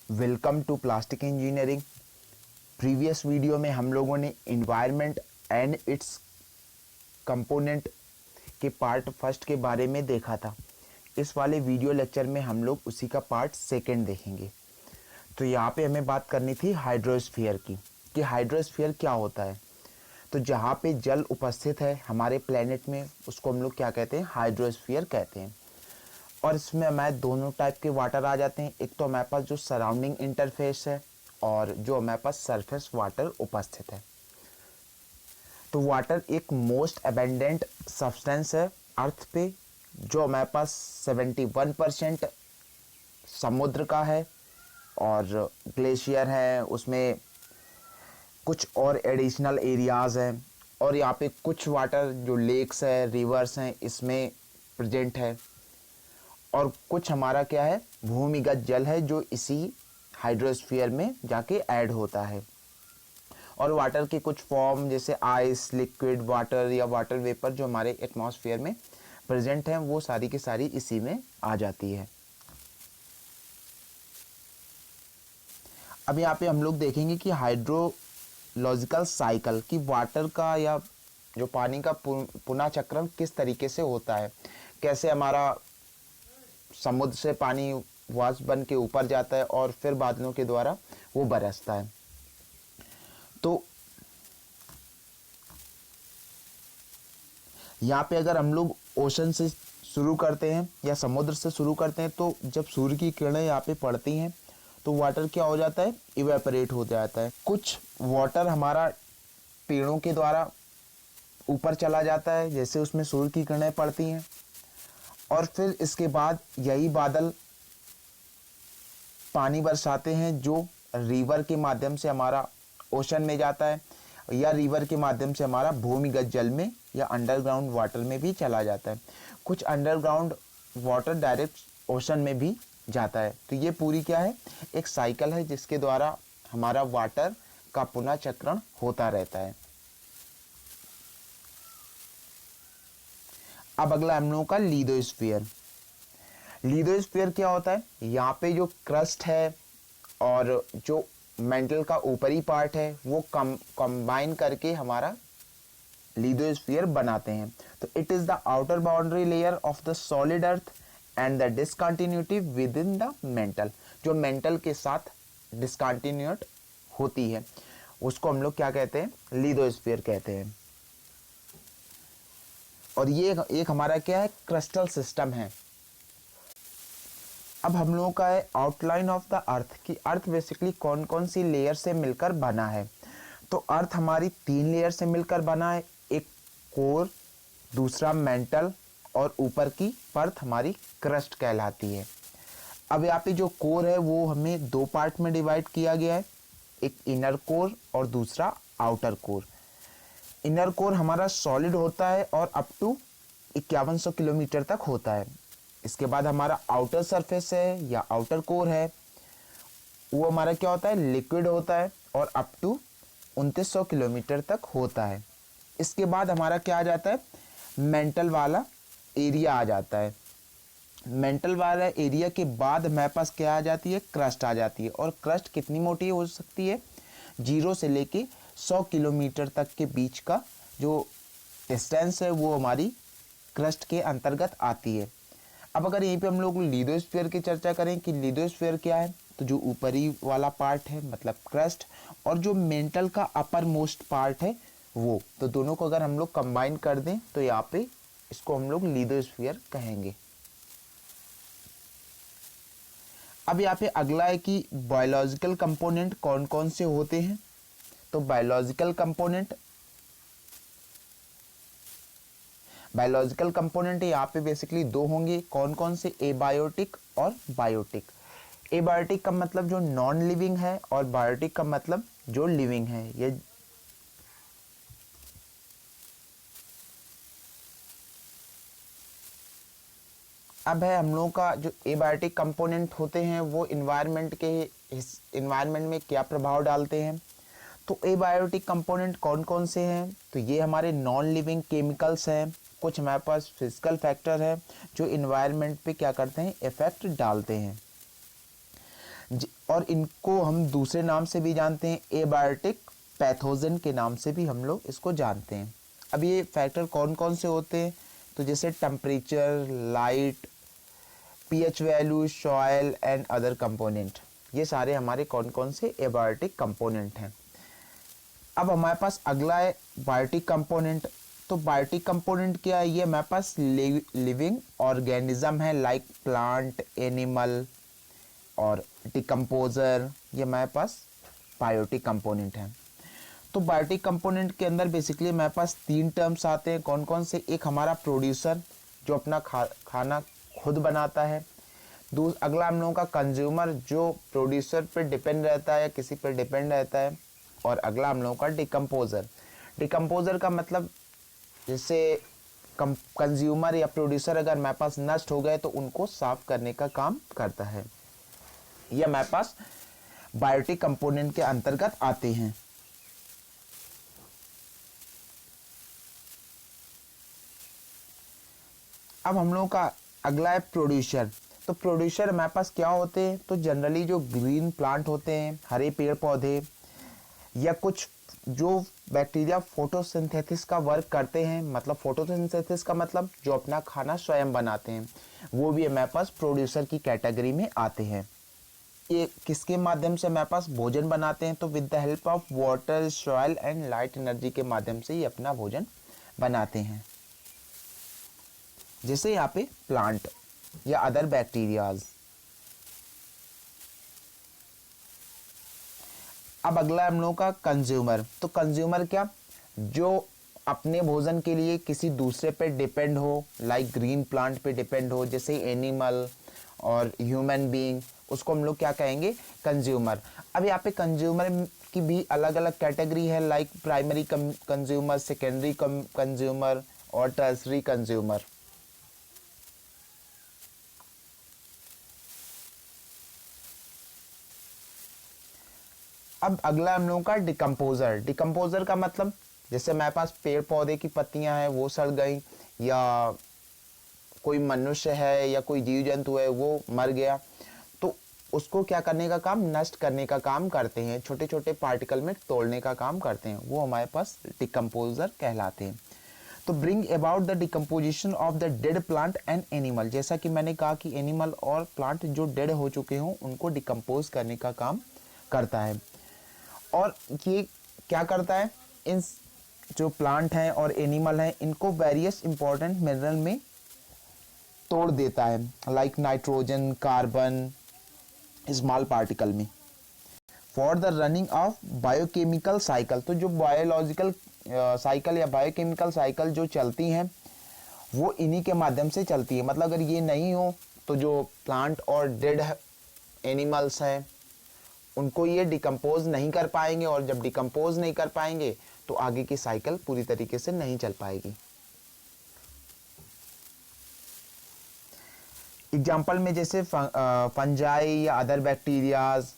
Welcome to plastic engineering. Previous video में हम लोगों ने इन्वायरमेंट एंड इट्स कंपोनेंट के पार्ट फर्स्ट के बारे में देखा था। इस वाले वीडियो लेक्चर में हम लोग उसी का पार्ट सेकंड देखेंगे। तो यहाँ पे हमें बात करनी थी हाइड्रोस्फीयर की, कि हाइड्रोस्फीयर क्या होता है। तो जहाँ पे जल उपस्थित है हमारे प्लेनेट में उसको हम लोग क्या कहते हैं, हाइड्रोस्फीयर कहते हैं। और इसमें हमारे दोनों टाइप के वाटर आ जाते हैं। एक तो हमारे पास जो सराउंडिंग इंटरफेस है और जो हमारे पास सरफेस वाटर उपस्थित है। तो वाटर एक मोस्ट अबेंडेंट सब्सटेंस है अर्थ पे, जो हमारे पास 71% समुद्र का है और ग्लेशियर है, उसमें कुछ और एडिशनल एरियाज़ हैं। और यहाँ पे कुछ वाटर जो लेक्स है, रिवर्स हैं, इसमें प्रेजेंट है। और कुछ हमारा क्या है, भूमिगत जल है जो इसी हाइड्रोस्फीयर में जाके ऐड होता है। और वाटर के कुछ फॉर्म जैसे आइस, लिक्विड वाटर या वाटर वेपर जो हमारे एटमॉस्फेयर में प्रेजेंट हैं, वो सारी की सारी इसी में आ जाती है। अब यहाँ पे हम लोग देखेंगे कि हाइड्रोलॉजिकल साइकिल की वाटर का या जो पानी का पुनः चक्रण किस तरीके से होता है, कैसे हमारा समुद्र से पानी वाष्प बन के ऊपर जाता है और फिर बादलों के द्वारा वो बरसता है। तो यहाँ पे अगर हम लोग ओशन से शुरू करते हैं या समुद्र से शुरू करते हैं, तो जब सूर्य की किरणें यहाँ पे पड़ती हैं तो वाटर क्या हो जाता है, इवेपोरेट हो जाता है। कुछ वाटर हमारा पेड़ों के द्वारा ऊपर चला जाता है, जैसे उसमें सूर्य की किरणें पड़ती हैं, और फिर इसके बाद यही बादल पानी बरसाते हैं जो रिवर के माध्यम से हमारा ओशन में जाता है, या रिवर के माध्यम से हमारा भूमिगत जल में या अंडरग्राउंड वाटर में भी चला जाता है। कुछ अंडरग्राउंड वाटर डायरेक्ट ओशन में भी जाता है। तो ये पूरी क्या है, एक साइकिल है जिसके द्वारा हमारा वाटर का पुनः चक्रण होता रहता है। अब अगला हम लोगों का लिथोस्फीयर। लिथोस्फीयर क्या होता है, यहाँ पे जो क्रस्ट है और जो मेंटल का ऊपरी पार्ट है वो कंबाइन करके हमारा लिथोस्फीयर बनाते हैं। तो it is the outer boundary layer of the solid earth and the discontinuity with in the mental. जो मेंटल के साथ डिसकंटिन्यूट होती है उसको हम लोग क्या कहते हैं, लिथोस्फीयर कहते हैं। और ये एक हमारा क्या है, क्रिस्टल सिस्टम है। अब हम लोगों का है आउटलाइन ऑफ द अर्थ, की अर्थ बेसिकली कौन कौन सी लेयर से मिलकर बना है। तो अर्थ हमारी 3 लेयर से मिलकर बना है, एक कोर, दूसरा मेंटल और ऊपर की परत हमारी क्रस्ट कहलाती है। अब यहाँ पे जो कोर है वो हमें 2 पार्ट में डिवाइड किया गया है, एक इनर कोर और दूसरा आउटर कोर। इनर कोर हमारा सॉलिड होता है और अप टू 5100 किलोमीटर तक होता है। इसके बाद हमारा आउटर सरफेस है या आउटर कोर है, वो हमारा क्या होता है, लिक्विड होता है और अप टू 2900 किलोमीटर तक होता है। इसके बाद हमारा क्या आ जाता है, मेंटल वाला एरिया आ जाता है। मेंटल वाला एरिया के बाद हमारे पास क्या आ जाती है, क्रस्ट आ जाती है। और क्रस्ट कितनी मोटी हो सकती है, 0 से लेके 100 किलोमीटर तक के बीच का जो डिस्टेंस है वो हमारी क्रस्ट के अंतर्गत आती है। अब अगर यहीं पे हम लोग लिथोस्फीयर की चर्चा करें कि लिथोस्फीयर क्या है, तो जो ऊपरी वाला पार्ट है मतलब क्रस्ट, और जो मेंटल का अपर मोस्ट पार्ट है वो, तो दोनों को अगर हम लोग कंबाइन कर दें तो यहाँ पे इसको हम लोग लिथोस्फीयर कहेंगे। अब यहाँ पे अगला है कि बायोलॉजिकल कंपोनेंट कौन कौन से होते हैं। तो बायोलॉजिकल कंपोनेंट यहाँ पे बेसिकली 2 होंगे, कौन कौन से, एबायोटिक और बायोटिक। एबायोटिक का मतलब जो नॉन लिविंग है और बायोटिक का मतलब जो लिविंग है। ये अब है हम लोगों का जो एबायोटिक कंपोनेंट होते हैं वो इन्वायरमेंट में क्या प्रभाव डालते हैं। तो एबायोटिक कंपोनेंट कौन कौन से हैं, तो ये हमारे नॉन लिविंग केमिकल्स हैं। कुछ हमारे पास फिजिकल फैक्टर है जो इन्वायरमेंट पे क्या करते हैं, इफेक्ट डालते हैं। और इनको हम दूसरे नाम से भी जानते हैं, एबायोटिक पैथोजन के नाम से भी हम लोग इसको जानते हैं। अब ये फैक्टर कौन कौन से होते हैं, तो जैसे temperature, light, pH value, soil and other component, ये सारे हमारे कौन कौन से एबायोटिक कंपोनेंट हैं। अब हमारे पास अगला है बायोटिक कंपोनेंट। तो बायोटिक कंपोनेंट क्या है, ये हमारे पास लिविंग ऑर्गेनिज्म है, लाइक प्लांट, एनिमल और डिकम्पोजर, ये हमारे पास बायोटिक कंपोनेंट है। तो बायोटिक कंपोनेंट के अंदर बेसिकली हमारे पास 3 टर्म्स आते हैं। कौन कौन से, एक हमारा प्रोड्यूसर जो अपना खाना खुद बनाता है, अगला हम लोगों का कंज्यूमर जो प्रोड्यूसर पर डिपेंड रहता है या किसी पर डिपेंड रहता है, और अगला हम लोगों का डिकम्पोजर। डिकम्पोजर का मतलब जैसे कंज्यूमर या प्रोड्यूसर अगर हमारे पास नष्ट हो गए तो उनको साफ करने का काम करता है। ये हमारे पास बायोटिक कंपोनेंट के अंतर्गत आते हैं। अब हम लोगों का अगला है प्रोड्यूसर। तो प्रोड्यूसर हमारे पास क्या होते हैं, तो जनरली जो ग्रीन प्लांट होते हैं, हरे पेड़ पौधे, या कुछ जो बैक्टीरिया फोटोसिंथेसिस का वर्क करते हैं, मतलब फोटोसिंथेसिस का मतलब जो अपना खाना स्वयं बनाते हैं, वो भी हमारे पास प्रोड्यूसर की कैटेगरी में आते हैं। ये किसके माध्यम से हमारे पास भोजन बनाते हैं, तो with the help of water, soil and light energy के माध्यम से ये अपना भोजन बनाते हैं, जैसे यहाँ पे प्लांट या अदर बैक्टीरियाज। अब अगला हम लोगों का कंज्यूमर। तो कंज्यूमर क्या, जो अपने भोजन के लिए किसी दूसरे पे डिपेंड हो, लाइक ग्रीन प्लांट पे डिपेंड हो, जैसे एनिमल और ह्यूमन बीइंग, उसको हम लोग क्या कहेंगे, कंज्यूमर। अब यहाँ पे कंज्यूमर की भी अलग अलग कैटेगरी है, like primary consumer, secondary consumer और टर्सरी कंज्यूमर। अब अगला हम लोगों का डिकम्पोजर। डिकम्पोजर का मतलब जैसे हमारे पास पेड़ पौधे की पत्तियां हैं वो सड़ गई, या कोई मनुष्य है या कोई जीव जंतु है वो मर गया, तो उसको क्या करने का काम, नष्ट करने का काम करते हैं, छोटे छोटे पार्टिकल में तोड़ने का काम करते हैं, वो हमारे पास डिकम्पोजर कहलाते हैं। तो bring about the decomposition of the dead plant and animal, जैसा कि मैंने कहा कि एनिमल और प्लांट जो डेड हो चुके हों उनको डिकम्पोज करने का काम करता है। और ये क्या करता है, इन जो प्लांट हैं और एनिमल हैं इनको वेरियस इंपॉर्टेंट मिनरल में तोड़ देता है, like nitrogen, carbon, small particle में, for the running of biochemical cycle. तो जो बायोलॉजिकल साइकिल या बायोकेमिकल साइकिल जो चलती हैं वो इन्हीं के माध्यम से चलती है। मतलब अगर ये नहीं हो तो जो प्लांट और डेड एनिमल्स हैं उनको ये डिकम्पोज नहीं कर पाएंगे, और जब डिकम्पोज नहीं कर पाएंगे तो आगे की साइकिल पूरी तरीके से नहीं चल पाएगी। एग्जाम्पल में जैसे फंजाई या अदर बैक्टीरियाज।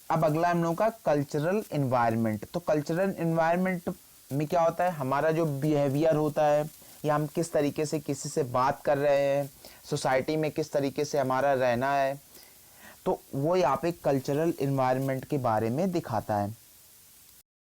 अब अगला हम लोगों का कल्चरल एनवायरनमेंट। तो कल्चरल एनवायरनमेंट में क्या होता है, हमारा जो बिहेवियर होता है या हम किस तरीके से किसी से बात कर रहे हैं, सोसाइटी में किस तरीके से हमारा रहना है, तो वो यहाँ पे कल्चरल एनवायरनमेंट के बारे में दिखाता है।